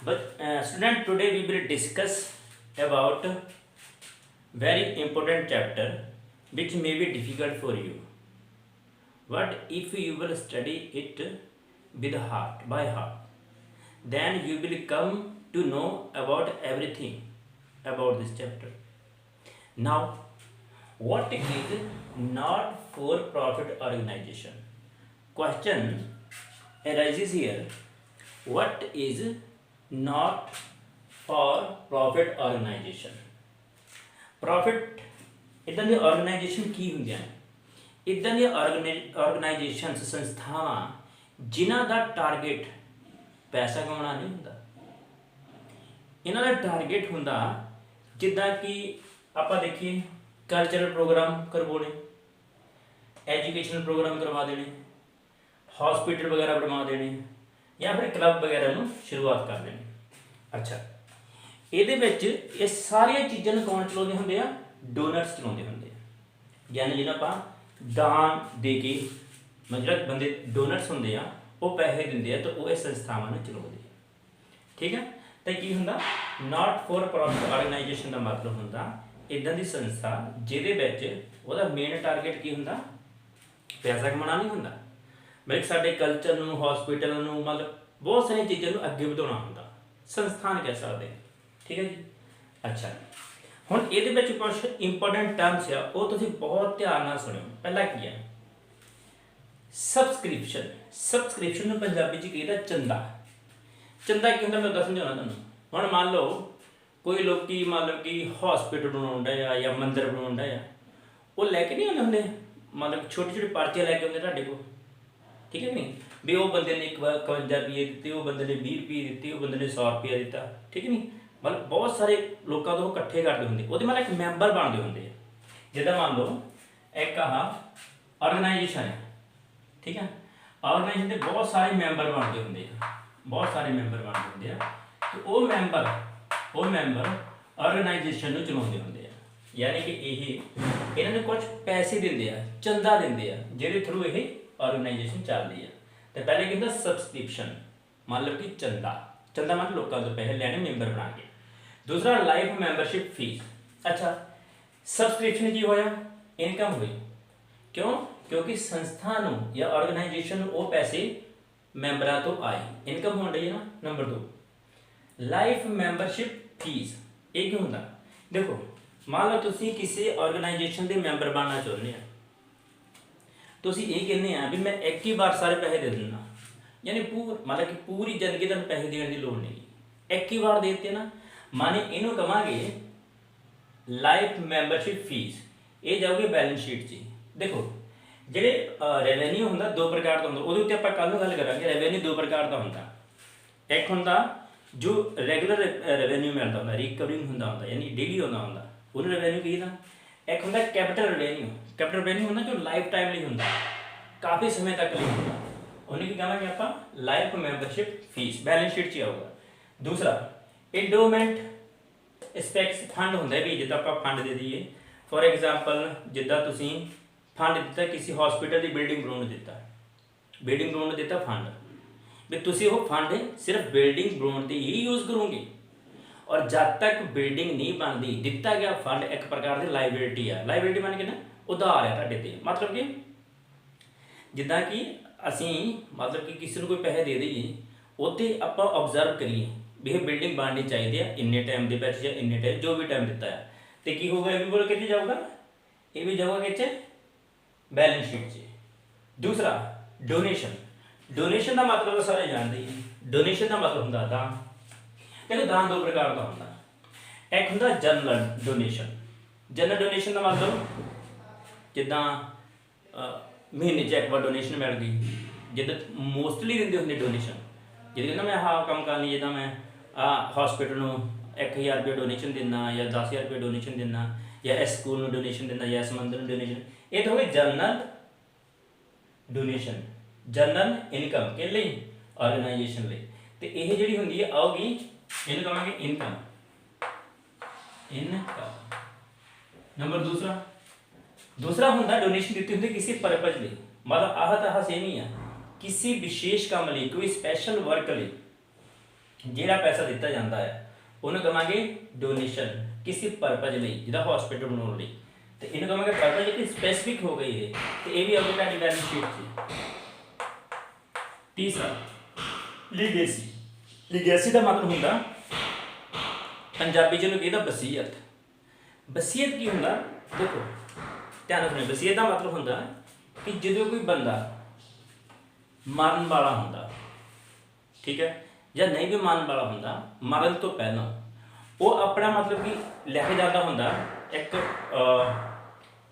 But student, today we will discuss about very important chapter which may be difficult for you. But if you will study it with heart, by heart, then you will come to know about everything about this chapter. Now, what is not for profit organization? Question arises here. What is not for profit organization? Profit ਇੱਦਾਂ ਦੀਆਂ organisation ਕੀ ਹੁੰਦੀਆਂ ਨੇ? ਇੱਦਾਂ ਦੀਆਂ organisations ਸੰਸਥਾਵਾਂ ਜਿਨ੍ਹਾਂ ਦਾ target ਪੈਸਾ ਕਮਾਉਣਾ ਨਹੀਂ ਹੁੰਦਾ। ਇਹਨਾਂ ਦਾ ਟਾਰਗੇਟ ਹੁੰਦਾ ਜਿੱਦਾਂ ਕਿ ਆਪਾਂ ਦੇਖੀਏ ਕਲਚਰਲ ਪ੍ਰੋਗਰਾਮ ਕਰਵਾਉਣੇ, ਐਜੂਕੇਸ਼ਨਲ ਪ੍ਰੋਗਰਾਮ ਕਰਵਾ ਦੇਣੇ, ਹਸਪੀਟਲ ਵਗੈਰਾ ਬਣਵਾ ਦੇਣੇ ਜਾਂ ਫਿਰ ਕਲੱਬ ਵਗੈਰਾ ਨੂੰ ਸ਼ੁਰੂਆਤ ਕਰ ਦੇਣੀ। ਅੱਛਾ, ਇਹਦੇ ਵਿੱਚ ਇਹ ਸਾਰੀਆਂ ਚੀਜ਼ਾਂ ਨੂੰ ਕੌਣ ਚਲਾਉਂਦੇ ਹੁੰਦੇ ਆ? ਡੋਨਰਸ ਚਲਾਉਂਦੇ ਹੁੰਦੇ ਆ। ਯਾਨੀ ਜਿਹਨਾਂ ਆਪਾਂ ਦਾਨ ਦੇ ਕੇ ਜਿਹੜਾ ਬੰਦੇ ਡੋਨਰਸ ਹੁੰਦੇ ਆ ਉਹ ਪੈਸੇ ਦਿੰਦੇ ਆ ਤਾਂ ਉਹ ਇਹ ਸੰਸਥਾਵਾਂ ਨੂੰ ਚਲਾਉਂਦੇ ਆ। ਠੀਕ ਹੈ, ਤਾਂ ਕੀ ਹੁੰਦਾ? ਨਾਟ ਫੋਰ ਪ੍ਰੋਫਿਟ ਆਰਗੇਨਾਈਜੇਸ਼ਨ ਦਾ ਮਤਲਬ ਹੁੰਦਾ ਇੱਦਾਂ ਦੀ ਸੰਸਥਾ ਜਿਹਦੇ ਵਿੱਚ ਉਹਦਾ ਮੇਨ ਟਾਰਗੇਟ ਕੀ ਹੁੰਦਾ? ਪੈਸਾ ਕਮਾਉਣਾ ਨਹੀਂ ਹੁੰਦਾ, ਬਲਕਿ ਸਾਡੇ ਕਲਚਰ ਨੂੰ, ਹਸਪੀਟਲ ਨੂੰ, ਮਤਲਬ ਬਹੁਤ ਸਾਰੀਆਂ ਚੀਜ਼ਾਂ ਨੂੰ ਅੱਗੇ ਵਧਾਉਣਾ ਹੁੰਦਾ। ਸੰਸਥਾਨ ਕਹਿ ਸਕਦੇ। ਠੀਕ ਹੈ ਜੀ। ਅੱਛਾ, ਹੁਣ ਇਹਦੇ ਵਿੱਚ ਕੁਝ ਇੰਪੋਰਟੈਂਟ ਟਰਮਸ ਆ, ਉਹ ਤੁਸੀਂ ਬਹੁਤ ਧਿਆਨ ਨਾਲ ਸੁਣਿਓ। ਪਹਿਲਾ ਕੀ ਹੈ? ਸਬਸਕ੍ਰਿਪਸ਼ਨ। ਸਬਸਕ੍ਰਿਪਸ਼ਨ ਨੂੰ ਪੰਜਾਬੀ 'ਚ ਕਹਿੰਦਾ ਚੰਦਾ। ਚੰਦਾ ਕੀ ਹੁੰਦਾ ਮੈਂ ਦੱਸ ਸਮਝਾਉਣਾ ਤੁਹਾਨੂੰ। ਹੁਣ ਮੰਨ ਲਓ ਕੋਈ ਲੋਕੀ ਮਤਲਬ ਕਿ ਹਸਪੀਟਲ ਬਣਾਉਂਦਾ ਆ ਜਾਂ ਮੰਦਿਰ ਬਣਾਉਂਦਾ ਆ, ਉਹ ਲੈ ਕੇ ਨਹੀਂ ਆਉਂਦੇ ਹੁੰਦੇ, ਮਤਲਬ ਛੋਟੀ ਛੋਟੀ ਪਾਰਟੀਆਂ ਲੈ ਕੇ ਆਉਂਦੇ ਤੁਹਾਡੇ ਕੋਲ। ਠੀਕ ਹੈ ਨਹੀਂ ਵੀ ਉਹ ਬੰਦੇ ਨੇ 51 ਰੁਪਏ ਦਿੱਤੇ, ਉਹ ਬੰਦੇ ਨੇ 20 ਰੁਪਏ ਦਿੱਤੇ, ਉਹ ਬੰਦੇ ਨੇ 100 ਰੁਪਇਆ ਦਿੱਤਾ। ਠੀਕ ਹੈ ਨਹੀਂ, ਮਤਲਬ ਬਹੁਤ ਸਾਰੇ ਲੋਕਾਂ ਤੋਂ ਇਕੱਠੇ ਕਰਦੇ ਹੁੰਦੇ, ਉਹਦੇ ਨਾਲ ਇੱਕ ਮੈਂਬਰ ਬਣਦੇ ਹੁੰਦੇ ਆ। ਜਿੱਦਾਂ ਮੰਨ ਲਓ ਇੱਕ ਆਹ ਆਰਗੇਨਾਈਜੇਸ਼ਨ ਹੈ। ਠੀਕ ਹੈ, ਆਰਗੇਨਾਈਜੇਸ਼ਨ ਦੇ ਬਹੁਤ ਸਾਰੇ ਮੈਂਬਰ ਬਣਦੇ ਹੁੰਦੇ ਆ, ਬਹੁਤ ਸਾਰੇ ਮੈਂਬਰ ਬਣਦੇ ਹੁੰਦੇ ਆ ਤੇ ਉਹ ਮੈਂਬਰ ਆਰਗੇਨਾਈਜੇਸ਼ਨ ਨੂੰ ਚਲਾਉਂਦੇ ਹੁੰਦੇ ਆ। ਯਾਨੀ ਕਿ ਇਹਨਾਂ ਨੂੰ ਕੁਝ ਪੈਸੇ ਦਿੰਦੇ ਆ, ਚੰਦਾ ਦਿੰਦੇ ਆ, ਜਿਹਦੇ ਥਰੂ ਇਹ ਆਰਗੇਨਾਈਜੇਸ਼ਨ ਚੱਲਦੀ ਆ। ਤੇ ਪਹਿਲੇ ਕੀ ਹੁੰਦਾ? ਸਬਸਕ੍ਰਿਪਸ਼ਨ, ਮਤਲਬ ਕਿ ਚੰਦਾ ਮਤਲਬ ਲੋਕਾਂ ਤੋਂ ਪੈਸੇ ਲੈਣੇ ਮੈਂਬਰ ਬਣਾ ਕੇ। ਦੂਸਰਾ ਲਾਈਫ ਮੈਂਬਰਸ਼ਿਪ ਫੀਸ। ਅੱਛਾ, ਸਬਸਕ੍ਰਿਪਸ਼ਨ ਕੀ ਹੋਇਆ? ਇਨਕਮ ਹੋਈ। ਕਿਉਂ? ਕਿਉਂਕਿ ਸੰਸਥਾ ਨੂੰ ਜਾਂ ਆਰਗੇਨਾਈਜੇਸ਼ਨ ਨੂੰ ਉਹ ਪੈਸੇ ਮੈਂਬਰਾਂ ਤੋਂ ਆਏ, ਇਨਕਮ ਹੋਣ ਰਹੀ ਹੈ ਨਾ। Number 2 life membership fee. ਇਹ ਕੀ ਹੁੰਦਾ? ਦੇਖੋ ਮੰਨ ਲਓ ਤੁਸੀਂ ਕਿਸੇ ਆਰਗੇਨਾਈਜੇਸ਼ਨ ਦੇ ਮੈਂਬਰ ਬਣਨਾ ਚਾਹੁੰਦੇ ਆ, ਤੁਸੀਂ ਇਹ ਕਹਿੰਦੇ ਆ ਵੀ ਮੈਂ ਇੱਕ ਹੀ ਵਾਰ ਸਾਰੇ ਪੈਸੇ ਦੇ ਦਿੰਦਾ, ਯਾਨੀ ਮਤਲਬ ਕਿ ਪੂਰੀ ਜ਼ਿੰਦਗੀ ਤੁਹਾਨੂੰ ਪੈਸੇ ਦੇਣ ਦੀ ਲੋੜ ਨਹੀਂ, ਇੱਕ ਹੀ ਵਾਰ ਦੇ ਦਿੱਤੇ ਨਾ। ਮਾਨੇ ਇਹਨੂੰ ਕਹਾਂਗੇ ਲਾਈਫ ਮੈਂਬਰਸ਼ਿਪ ਫੀਸ। ਇਹ ਜਾਊਗੀ ਬੈਲੈਂਸ ਸ਼ੀਟ 'ਚ। ਦੇਖੋ ਜਿਹੜੇ ਰੈਵਨਿਊ ਹੁੰਦਾ ਦੋ ਪ੍ਰਕਾਰ ਦਾ ਹੁੰਦਾ, ਉਹਦੇ ਉੱਤੇ ਆਪਾਂ ਕੱਲ੍ਹ ਨੂੰ ਗੱਲ ਕਰਾਂਗੇ। ਰੈਵਨਿਊ ਦੋ ਪ੍ਰਕਾਰ ਦਾ ਹੁੰਦਾ। ਇੱਕ ਹੁੰਦਾ ਜੋ ਰੈਗੂਲਰ ਰੈਵਨਿਊ ਮਿਲਦਾ ਹੁੰਦਾ, ਰਿਕਵਰਿੰਗ ਹੁੰਦਾ ਯਾਨੀ ਡੇਲੀ ਹੁੰਦਾ, ਉਹਨੂੰ ਰੈਵਨਿਊ ਕਹੀਦਾ। ਇੱਕ ਹੁੰਦਾ ਕੈਪੀਟਲ ਰੈਵਨਿਊ। ਕੈਪੀਟਲ ਰੈਵਨਿਊ ਹੁੰਦਾ ਜੋ ਲਾਈਫ ਟਾਈਮ ਲਈ ਹੁੰਦਾ, ਕਾਫੀ ਸਮੇਂ ਤੱਕ ਲਈ ਹੁੰਦਾ, ਉਹਨੂੰ ਕੀ ਕਹਾਂਗੇ ਆਪਾਂ? Life membership fee. Balance sheet 'ਚ ਆਊਗਾ। ਦੂਸਰਾ ਇੰਡੋਮੈਂਟ ਸਪੈਕਸ ਫੰਡ ਹੁੰਦਾ ਵੀ ਜਿੱਦਾਂ ਆਪਾਂ ਫੰਡ ਦੇ ਦਈਏ। ਫੋਰ ਐਗਜ਼ਾਮਪਲ ਜਿੱਦਾਂ ਤੁਸੀਂ ਫੰਡ ਦਿੱਤਾ ਕਿਸੇ ਹਸਪੀਟਲ ਦੀ ਬਿਲਡਿੰਗ ਬਣਾਉਣ ਨੂੰ ਦਿੱਤਾ, ਫੰਡ ਵੀ ਤੁਸੀਂ ਉਹ ਫੰਡ ਸਿਰਫ ਬਿਲਡਿੰਗ ਬਣਾਉਣ 'ਤੇ ਹੀ ਯੂਜ਼ ਕਰੋਗੇ, ਔਰ ਜਦ ਤੱਕ ਬਿਲਡਿੰਗ ਨਹੀਂ ਬਣਦੀ ਦਿੱਤਾ ਗਿਆ ਫੰਡ ਇੱਕ ਪ੍ਰਕਾਰ ਦੀ ਲਾਇਬਿਲਿਟੀ ਆ। ਲਾਇਬਿਲਿਟੀ ਬਣ ਕੇ ਨਾ ਉਧਾਰ ਹੈ ਤੁਹਾਡੇ 'ਤੇ। ਮਤਲਬ ਕਿ ਜਿੱਦਾਂ ਕਿ ਅਸੀਂ ਮਤਲਬ ਕਿ ਕਿਸੇ ਨੂੰ ਕੋਈ ਪੈਸੇ ਦੇ ਦਈਏ, ਉੱਥੇ ਆਪਾਂ ਓਬਜ਼ਰਵ ਕਰੀਏ ਵੀ ਇਹ ਬਿਲਡਿੰਗ ਬਣਨੀ ਚਾਹੀਦੀ ਆ ਇੰਨੇ ਟਾਈਮ ਦੇ ਵਿੱਚ ਜਾਂ ਇੰਨੇ ਟਾਈਮ ਜੋ ਵੀ ਟਾਈਮ ਦਿੱਤਾ ਹੈ, ਅਤੇ ਕੀ ਹੋਊਗਾ? ਇਹ ਵੀ ਬੋਲ ਕਿੱਥੇ ਜਾਊਗਾ? ਇਹ ਵੀ ਜਾਊਗਾ ਕਿੱਥੇ? ਬੈਲੈਂਸ ਸ਼ੀਟ 'ਚ। ਦੂਸਰਾ ਡੋਨੇਸ਼ਨ। ਡੋਨੇਸ਼ਨ ਦਾ ਮਤਲਬ ਸਾਰੇ ਜਾਣਦੇ ਹੀ। ਡੋਨੇਸ਼ਨ ਦਾ ਮਤਲਬ ਹੁੰਦਾ ਦਾਨ। ਦੇਖੋ ਦਾਨ ਦੋ ਪ੍ਰਕਾਰ ਦਾ ਹੁੰਦਾ। ਇੱਕ ਹੁੰਦਾ ਜਨਰਲ ਡੋਨੇਸ਼ਨ। ਜਨਰਲ ਡੋਨੇਸ਼ਨ ਦਾ ਮਤਲਬ ਜਿੱਦਾਂ ਮਹੀਨੇ 'ਚ ਇੱਕ ਵਾਰ ਡੋਨੇਸ਼ਨ ਮਿਲ ਗਈ, ਜਿੱਦਾਂ ਮੋਸਟਲੀ ਦਿੰਦੇ ਹੁੰਦੇ ਡੋਨੇਸ਼ਨ। ਜਿੱਦਾਂ ਕਹਿੰਦਾ ਮੈਂ ਆਹ ਕੰਮ ਕਰਨੀ, ਜਿੱਦਾਂ ਮੈਂ ਹਸਪੀਟਲ ਨੂੰ 1000 ਰੁਪਏ ਡੋਨੇਸ਼ਨ ਦਿੰਦਾ ਜਾਂ 10000 ਰੁਪਏ ਡੋਨੇਸ਼ਨ ਦਿੰਦਾ ਜਾਂ ਇਸ ਸਕੂਲ ਨੂੰ ਡੋਨੇਸ਼ਨ ਦਿੰਦਾ ਜਾਂ ਇਸ ਮੰਦਰ ਨੂੰ ਡੋਨੇਸ਼ਨ। ਇਹ ਤਾਂ ਹੋ ਗਈ ਜਨਰਲ ਡੋਨੇਸ਼ਨ, ਜਨਰਲ ਇਨਕਮ ਕਿ ਲਈ? ਆਰਗੇਨਾਈਜੇਸ਼ਨ ਲਈ। ਅਤੇ ਇਹ ਜਿਹੜੀ ਹੁੰਦੀ ਹੈ ਆਊਗੀ, ਇਹਨੂੰ ਕਹਾਂਗੇ ਇਨਕਮ। ਨੰਬਰ ਦੂਸਰਾ ਹੁੰਦਾ ਡੋਨੇਸ਼ਨ ਦਿੱਤੀ ਹੁੰਦੀ ਕਿਸੇ ਪਰਪਜ਼ ਲਈ, ਮਤਲਬ ਆਹ ਤਾਂ ਸੇਮ ਹੀ ਆ, ਕਿਸੇ ਵਿਸ਼ੇਸ਼ ਕੰਮ ਲਈ, ਕੋਈ ਸਪੈਸ਼ਲ ਵਰਕ ਲਈ। ਜਿਹੜਾ ਪੈਸਾ ਦਿੱਤਾ ਜਾਂਦਾ ਹੈ ਉਹਨੂੰ ਕਹਾਂਗੇ ਡੋਨੇਸ਼ਨ, ਕਿਸੇ ਪਰਪਸ ਲਈ, ਜਿਹਦਾ ਹਸਪੀਟਲ ਬਣਾਉਣ ਲਈ। ਤੇ ਇਹਨੂੰ ਕਹਾਂਗੇ ਪਰਪਸ ਜਿਹੜੀ ਸਪੈਸੀਫਿਕ ਹੋ ਗਈ ਹੈ, ਤੇ ਇਹ ਵੀ ਆਊਗੀ ਤੁਹਾਡੀ ਬੈਲੈਂਸ ਸ਼ੀਟ 'ਚ। ਤੀਸਰਾ ਲੀਗੇਸੀ। ਲੀਗੇਸੀ ਦਾ ਮਤਲਬ ਹੁੰਦਾ ਪੰਜਾਬੀ 'ਚ ਇਹਨੂੰ ਕਹਿੰਦਾ ਵਸੀਅਤ। ਵਸੀਅਤ ਕੀ ਹੁੰਦਾ? ਦੇਖੋ ਧਿਆਨ ਨਾਲ ਸੁਣਿਓ। ਵਸੀਅਤ ਦਾ ਮਤਲਬ ਹੁੰਦਾ ਕਿ ਜਦੋਂ ਕੋਈ ਬੰਦਾ ਮਰਨ ਵਾਲਾ ਹੁੰਦਾ, ਠੀਕ ਹੈ, ਜਾਂ ਨਹੀਂ ਵੀ ਮਰਨ ਵਾਲਾ ਹੁੰਦਾ, ਮਰਨ ਤੋਂ ਪਹਿਲਾਂ ਉਹ ਆਪਣਾ ਮਤਲਬ ਕਿ ਲੈ ਕੇ ਜਾਂਦਾ ਹੁੰਦਾ, ਇੱਕ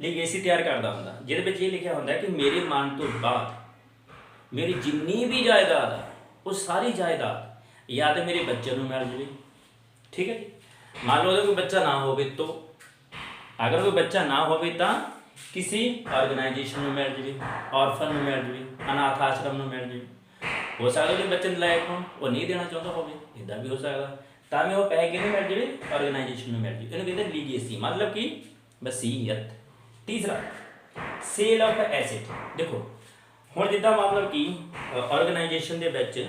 ਲੀਗੇਸੀ ਤਿਆਰ ਕਰਦਾ ਹੁੰਦਾ, ਜਿਹਦੇ ਵਿੱਚ ਇਹ ਲਿਖਿਆ ਹੁੰਦਾ ਕਿ ਮੇਰੇ ਮਰਨ ਤੋਂ ਬਾਅਦ ਮੇਰੀ ਜਿੰਨੀ ਵੀ ਜਾਇਦਾਦ ਆ ਉਹ ਸਾਰੀ ਜਾਇਦਾਦ ਜਾਂ ਤਾਂ ਮੇਰੇ ਬੱਚੇ ਨੂੰ ਮਿਲ ਜਾਵੇ, ਠੀਕ ਹੈ ਜੀ। ਮੰਨ ਲਓ ਉਹਦਾ ਕੋਈ ਬੱਚਾ ਨਾ ਹੋਵੇ ਤਾਂ, ਅਗਰ ਕੋਈ ਬੱਚਾ ਨਾ ਹੋਵੇ ਤਾਂ ਕਿਸੇ ਆਰਗੇਨਾਈਜੇਸ਼ਨ ਨੂੰ ਮਿਲ ਜਾਵੇ, ਔਰਫਨ ਨੂੰ ਮਿਲ ਜਾਵੇ, ਅਨਾਥ ਆਸ਼ਰਮ ਨੂੰ ਮਿਲ ਜਾਵੇ। ਹੋ ਸਕਦਾ ਉਹਦੇ ਬੱਚੇ ਨੂੰ ਲਾਇਕ ਹੋਣ, ਉਹ ਨਹੀਂ ਦੇਣਾ ਚਾਹੁੰਦਾ ਹੋਵੇ, ਇੱਦਾਂ ਵੀ ਹੋ ਸਕਦਾ, ਤਾਂ ਵੀ ਉਹ ਪੈਸੇ ਕਿਹਨੂੰ ਮਿਲ ਜਾਵੇ? ਆਰਗੇਨਾਈਜੇਸ਼ਨ ਨੂੰ ਮਿਲ ਜਾਵੇ। ਇਹਨੂੰ ਕਹਿੰਦੇ ਲੀਗੇਸੀ, ਮਤਲਬ ਕਿ ਵਸੀਅਤ। ਤੀਸਰਾ ਸੇਲ ਆਫ ਐਸੇਟ। ਦੇਖੋ ਹੁਣ ਜਿੱਦਾਂ ਮਤਲਬ ਕਿ ਆਰਗੇਨਾਈਜੇਸ਼ਨ ਦੇ ਵਿੱਚ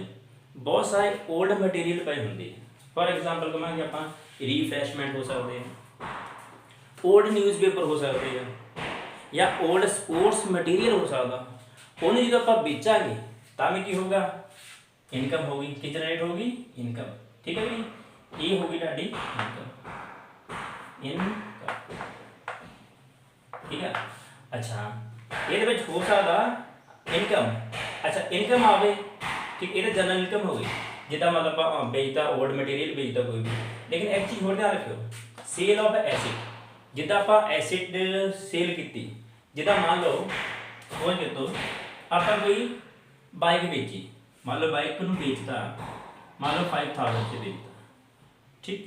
ਬਹੁਤ ਸਾਰੇ ਓਲਡ ਮਟੀਰੀਅਲ ਪਏ ਹੁੰਦੇ, ਫੋਰ ਐਗਜ਼ਾਮਪਲ ਕਹਾਂਗੇ ਆਪਾਂ ਰੀਫਰੈਸ਼ਮੈਂਟ ਹੋ ਸਕਦੇ ਆ, ਓਲਡ ਨਿਊਜ਼ਪੇਪਰ ਹੋ ਸਕਦੇ ਆ, ਜਾਂ ਓਲਡ ਸਪੋਰਟਸ ਮਟੀਰੀਅਲ ਹੋ ਸਕਦਾ। ਉਹਨੂੰ ਜਦੋਂ ਆਪਾਂ ਵੇਚਾਂਗੇ ਤਾਂ ਵੀ ਕੀ ਹੋਊਗਾ? ਇਨਕਮ ਹੋਗੀ। ਕੀ ਜਨਰੇਟ ਹੋਗੀ? ਇਨਕਮ। ਠੀਕ ਹੈ ਜੀ, ਇਹ ਹੋਗੀ ਤੁਹਾਡੀ ਇਨਕਮ। ਠੀਕ ਹੈ। ਅੱਛਾ ਇਹਦੇ ਵਿੱਚ ਹੋ ਸਕਦਾ ਇਨਕਮ, ਅੱਛਾ ਇਨਕਮ ਆਵੇ, ਠੀਕ, ਇਹਦਾ ਜਨਰਲ ਇਨਕਮ ਹੋ ਗਈ, ਜਿੱਦਾਂ ਮਤਲਬ ਆਪਾਂ ਵੇਚਦਾ ਓਲਡ ਮਟੀਰੀਅਲ ਵੇਚਦਾ ਕੋਈ ਵੀ। ਲੇਕਿਨ ਇੱਕ ਚੀਜ਼ ਹੋਰ ਧਿਆਨ ਰੱਖਿਓ, ਸੇਲ ਆਫ ਐਸਿਡ। ਜਿੱਦਾਂ ਆਪਾਂ ਐਸਿਡ ਸੇਲ ਕੀਤੀ, ਜਿੱਦਾਂ ਮੰਨ ਲਓ ਉਹ ਜਦੋਂ ਆਪਾਂ ਕੋਈ ਬਾਈਕ ਵੇਚੀ, ਮੰਨ ਲਓ ਬਾਈਕ ਨੂੰ ਵੇਚਦਾ, ਮੰਨ ਲਓ 5000 'ਚ ਵੇਚਦਾ, ਠੀਕ,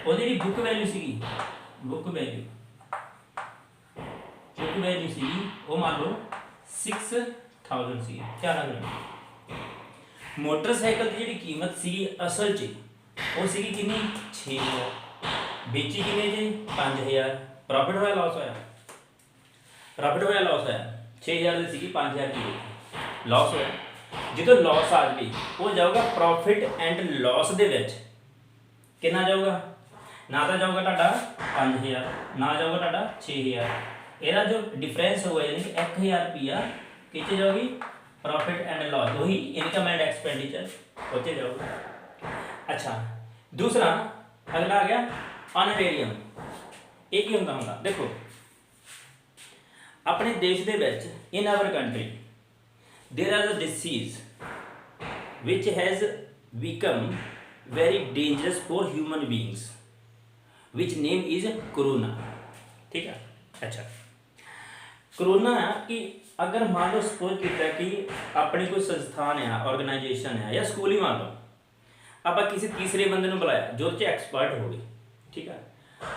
ਉਹਦੀ ਜਿਹੜੀ ਬੁੱਕ ਵੈਲਿਊ ਸੀਗੀ, ਬੁੱਕ ਵੈਲਿਊ ਸੀਗੀ ਉਹ ਮੰਨ ਲਓ 6000 ਸੀ। ਧਿਆਨ ਰੱਖਣਾ ਮੋਟਰਸਾਈਕਲ ਦੀ ਜਿਹੜੀ ਕੀਮਤ ਸੀਗੀ ਅਸਲ 'ਚ ਉਹ ਸੀਗੀ ਕਿੰਨੀ? 6000। ਵੇਚੀ ਕਿੰਨੇ ਜੀ? 5000। ਪ੍ਰੋਫਿਟ ਹੋਇਆ ਲਾਸ ਹੋਇਆ? ਪ੍ਰੋਫਿਟ ਹੋਇਆ ਲਾਸ ਹੋਇਆ? 6000 ਦੀ ਸੀਗੀ, 5000 ਦੀ ਵੇਚੀ, ਲਾਸ ਹੋਇਆ। ਜਦੋਂ ਲਾਸ ਆ ਜਾਵੇ ਉਹ ਜਾਊਗਾ ਪ੍ਰੋਫਿਟ ਐਂਡ ਲਾਸ ਦੇ ਵਿੱਚ। ਕਿੰਨਾ ਜਾਊਗਾ? ਨਾ ਤਾਂ ਜਾਊਗਾ ਤੁਹਾਡਾ 5000, ਨਾ ਜਾਊਗਾ ਤੁਹਾਡਾ 6000। ਇਹਦਾ ਜੋ ਡਿਫਰੈਂਸ ਹੋਇਆ ਯਾਨੀ ਕਿ 1000 ਰੁਪਇਆ ਕਿੱਥੇ ਜਾਊਗੀ? ਪ੍ਰੋਫਿਟ ਐਂਡ ਲਾਸ, ਉਹੀ ਇਨਕਮ ਐਂਡ ਐਕਸਪੈਂਡੀਚਰ ਉੱਥੇ ਜਾਊਗਾ। ਅੱਛਾ ਦੂਸਰਾ ਅਗਲਾ ਆ ਗਿਆ ਆਨਰੇਰੀਅਮ। ਇਹ ਕੀ ਹੁੰਦਾ? ਦੇਖੋ ਆਪਣੇ ਦੇਸ਼ ਦੇ ਵਿੱਚ, in our country there is a disease which has become very dangerous for human beings, which name is corona। ठीक है। अच्छा कोरोना कि अगर मान लो सपोज किया कि अपनी कोई संस्थान है, ऑर्गेनाइजेशन है, या स्कूल ही मान लो, आप किसी तीसरे बंदे ਨੂੰ ਬੁਲਾਇਆ ਜੋ ਚ ਐਕਸਪਰਟ ਹੋਵੇ, ਠੀਕ ਹੈ,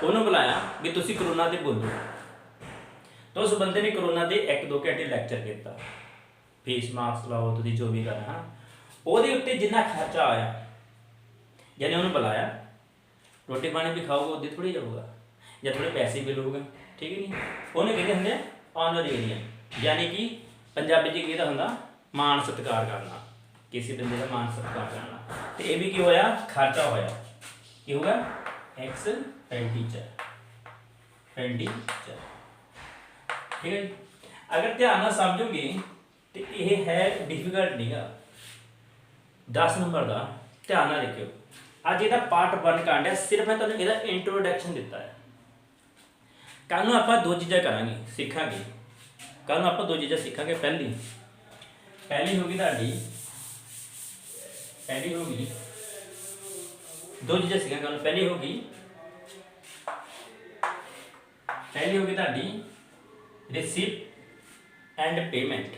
ਉਹਨੂੰ ਬੁਲਾਇਆ ਵੀ ਤੁਸੀਂ ਕਰੋਨਾ ਤੇ ਬੋਲੋ, ਤਾਂ ਉਸ ਬੰਦੇ ਨੇ ਕਰੋਨਾ ਦੇ 1-2 ਘੰਟੇ ਲੈਕਚਰ ਕੀਤਾ, ਫੇਸ ਮਾਸਕ ਲਾਓ, ਤੁਸੀਂ ਜੋ ਵੀ ਕਰਨਾ, ਉਹਦੇ ਉੱਤੇ ਜਿੰਨਾ ਖਰਚਾ ਆਇਆ, ਯਾਨੀ ਉਹਨੂੰ ਬੁਲਾਇਆ, ਰੋਟੀ ਪਾਣੀ ਵੀ ਖਾਊਗਾ, ਉਹਦੇ ਥੋੜੀ ਜਾਊਗਾ, ਜਾਂ ਥੋੜੇ ਪੈਸੇ ਵੀ ਲਊਗਾ, ਠੀਕ ਹੈ ਨਹੀਂ, ਉਹਨੇ ਕਹਿੰਦੇ ਹੁੰਦੇ ਆਨਰੇਰੀਅਮ, ਯਾਨੀ ਕਿ ਪੰਜਾਬੀ 'ਚ ਕਿਹਦਾ ਹੁੰਦਾ? ਮਾਣ ਸਤਿਕਾਰ ਕਰਨਾ, ਕਿਸੇ ਬੰਦੇ ਦਾ ਮਾਣ ਸਤਿਕਾਰ ਕਰਨਾ। ਤੇ ਇਹ ਵੀ ਕੀ ਹੋਇਆ? ਖਰਚਾ ਹੋਇਆ। ਕੀ ਹੋਗਾ? ਐਕਸਪੈਂਡੀਚਰ। ਠੀਕ ਹੈ ਜੀ। ਅਗਰ ਧਿਆਨ ਨਾਲ ਸਮਝੋਗੇ ਤੇ ਇਹ ਹੈ ਡਿਫਿਕਲਟ ਨਹੀਂਗਾ। 10 ਨੰਬਰ ਦਾ ਧਿਆਨ ਨਾਲ ਦੇਖਿਓ। ਅੱਜ ਇਹਦਾ ਪਾਰਟ 1 ਕਾਂਡਿਆ, ਸਿਰਫ ਮੈਂ ਤੁਹਾਨੂੰ ਇਹਦਾ ਇੰਟਰੋਡਕਸ਼ਨ ਦਿੱਤਾ ਹੈ। ਕੱਲ ਨੂੰ ਆਪਾਂ 2 ਚੀਜ਼ਾਂ ਕਰਾਂਗੇ, ਸਿੱਖਾਂਗੇ। ਕੱਲ ਨੂੰ ਆਪਾਂ 2 ਚੀਜ਼ਾਂ ਸਿੱਖਾਂਗੇ। ਪਹਿਲੀ ਹੋਗੀ ਤੁਹਾਡੀ, 2 ਚੀਜ਼ਾਂ ਸਿੱਖਾਂਗੇ ਕੱਲ ਨੂੰ। ਪਹਿਲੀ ਹੋਗੀ ਤੁਹਾਡੀ ਰਿਸੀਪਟ ਐਂਡ ਪੇਮੈਂਟ।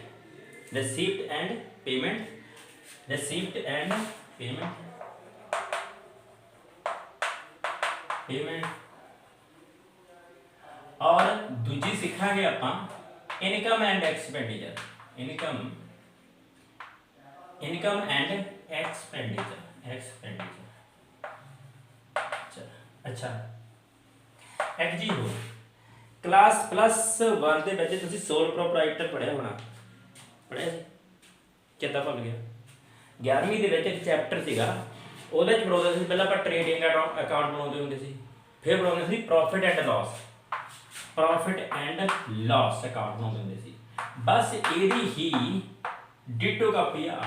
और दूजी सीखांगे आप इनकम एंड एक्सपेंडिचर। अच्छा एक जी हो क्लास +1 ਦੇ ਵਿੱਚ ਤੁਸੀਂ ਸੋਲ ਪ੍ਰੋਪਰਾਈਟਰ ਪੜ੍ਹਿਆ ਹੋਣਾ, ਪੜ੍ਹਿਆ ਚੇਤਾ ਭੁੱਲ ਗਿਆ। 11ਵੀਂ ਦੇ ਵਿੱਚ ਇੱਕ ਚੈਪਟਰ ਸੀਗਾ ਉਹਦੇ 'ਚ ਬਣਾਉਂਦੇ ਸੀ ਪਹਿਲਾਂ ਆਪਾਂ ਟ੍ਰੇਡਿੰਗ ਅਕਾਊਂਟ ਬਣਾਉਂਦੇ ਹੁੰਦੇ ਸੀ, ਫਿਰ ਬਣਾਉਂਦੇ ਸੀ ਪ੍ਰੋਫਿਟ ਐਂਡ ਲਾਸ ਅਕਾਊਂਟ ਬਣਾਉਂਦੇ ਹੁੰਦੇ ਸੀ। ਬਸ ਇਹਦੀ ਹੀ ਡਿਟੋ ਕਾਪੀ ਆ।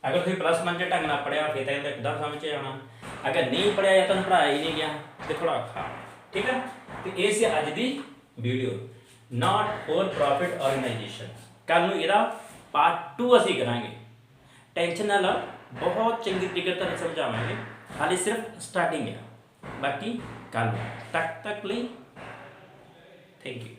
अगर तुम +1 च ढंग नाल पढ़िया फिर तो एकदम समझ आना, अगर नहीं पढ़िया या तुम पढ़ाया ही नहीं गया तो थोड़ा औखा। ठीक है, तो ये सी अज की video not for profit organisation. कल नूं इहदा पार्ट 2 असीं करांगे, टेंशन ना लो, बहुत चंगी तरीके तुहानूं समझावांगे, हाले सिर्फ स्टार्टिंग है, बाकी कल तक लई थैंक यू।